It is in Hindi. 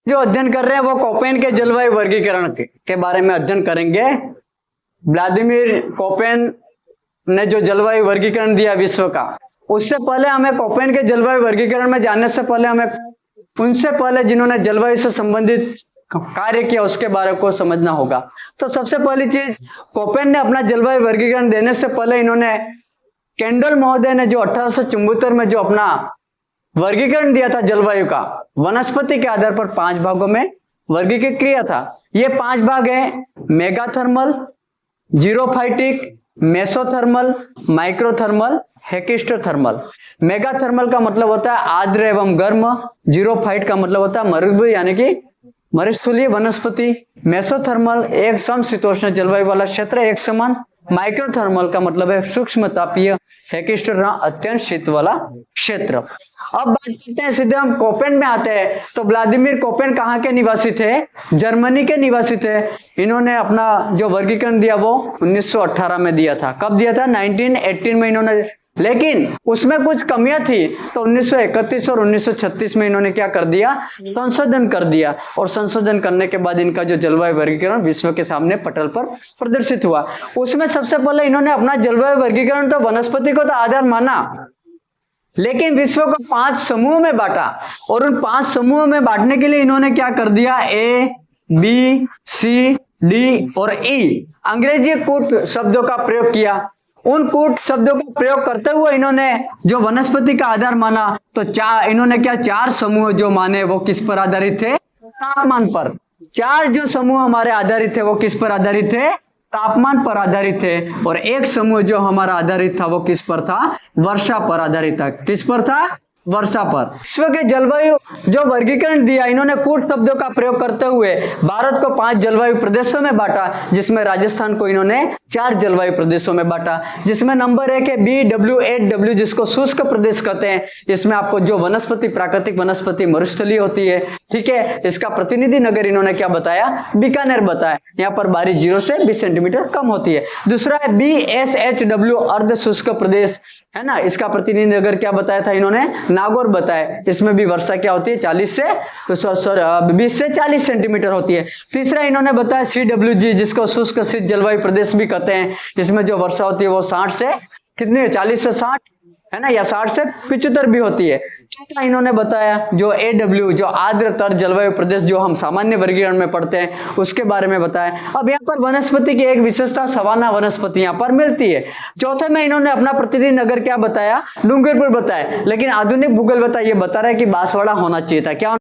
जो अध्ययन कर रहे हैं वो कोपेन के जलवायु वर्गीकरण के बारे में अध्ययन करेंगे। व्लादिमीर कोपेन ने जो जलवायु वर्गीकरण दिया विश्व का, उससे पहले हमें कोपेन के जलवायु वर्गीकरण में जानने से पहले हमें उनसे पहले जिन्होंने जलवायु से संबंधित कार्य किया उसके बारे को समझना होगा। तो सबसे पहली चीज, कोपेन ने अपना जलवायु वर्गीकरण देने से पहले इन्होंने कैंडल महोदय ने जो 1874 में जो अपना वर्गीकरण दिया था जलवायु का, वनस्पति के आधार पर 5 भागों में वर्गीकृत किया था। ये 5 भाग है मेगाथर्मल, जीरोफाइटिक, मेसोथर्मल, माइक्रोथर्मल, हेकिस्टोथर्मल। मेगाथर्मल का मतलब होता है आर्द्र एवं गर्म, जीरोफाइट का मतलब होता है मरुभूमि यानी कि मरुस्थलीय वनस्पति, मेसोथर्मल एक समशीतोष्ण जलवायु वाला क्षेत्र एक समान, माइक्रोथर्मल का मतलब है सूक्ष्म तापीय, हेकिस्टोथर्मल अत्यंत शीत वाला क्षेत्र। अब बात करते हैं, सीधे हम कोपेन में आते हैं। तो व्लादिमीर कोपेन कहाँ के निवासी थे? जर्मनी के निवासी थे। इन्होंने अपना जो वर्गीकरण दिया वो 1918 में दिया था। कब दिया था? 1918 में इन्होंने, लेकिन उसमें कुछ कमियां थी तो 1931 और 1936 में इन्होंने क्या कर दिया? संशोधन कर दिया। और संशोधन करने के बाद इनका जो जलवायु वर्गीकरण विश्व के सामने पटल पर प्रदर्शित हुआ। उसमें सबसे पहले इन्होंने अपना जलवायु वर्गीकरण तो वनस्पति को तो आधार माना, लेकिन विश्व को 5 समूह में बांटा। और उन 5 समूह में बांटने के लिए इन्होंने क्या कर दिया? ए, बी, सी, डी और ई अंग्रेजी कूट शब्दों का प्रयोग किया। उन कूट शब्दों का प्रयोग करते हुए इन्होंने जो वनस्पति का आधार माना, तो इन्होंने क्या 4 समूह जो माने वो किस पर आधारित थे? तापमान पर। 4 जो समूह हमारे आधारित थे वो किस पर आधारित थे? तापमान पर आधारित थे। और एक समूह जो हमारा आधारित था वो किस पर था? वर्षा पर आधारित था। किस पर था? वर्षा पर। विश्व के जलवायु जो वर्गीकरण दिया, इन्होंने कूट शब्दों का प्रयोग करते हुए भारत को 5 जलवायु प्रदेशों में बांटा, जिसमें राजस्थान को इन्होंने 4 जलवायु प्रदेशों में बांटा। जिसमें नंबर 1 है BW8W, जिसको शुष्क प्रदेश कहते हैं। इसमें आपको जो वनस्पति, प्राकृतिक वनस्पति मरुस्थलीय होती है, ठीक है। इसका प्रतिनिधि नगर इन्होंने क्या बताया? बीकानेर बताया। यहाँ पर बारिश 0 से 20 सेंटीमीटर कम होती है। दूसरा है BSHW, अर्ध शुष्क प्रदेश, है ना। इसका प्रतिनिधि नगर क्या बताया था इन्होंने? नागौर बताया। इसमें भी वर्षा क्या होती है? 20 से 40 सेंटीमीटर होती है। तीसरा इन्होंने बताया CWG, जिसको शुष्क शीत जलवायु प्रदेश भी कहते हैं। इसमें जो वर्षा होती है वो 60 से कितनी? 40 से 60, है ना, या 60 से 75 भी होती है। चौथा इन्होंने बताया जो AW, जो आर्द्र तर जलवायु प्रदेश, जो हम सामान्य वर्गीकरण में पढ़ते हैं, उसके बारे में बताया। अब यहाँ पर वनस्पति की एक विशेषता, सवाना वनस्पति यहाँ पर मिलती है। चौथे में इन्होंने अपना प्रतिनिधि नगर क्या बताया? डूंगरपुर बताया। लेकिन आधुनिक भूगोल ये बता रहा है कि बांसवाड़ा होना चाहिए था। क्या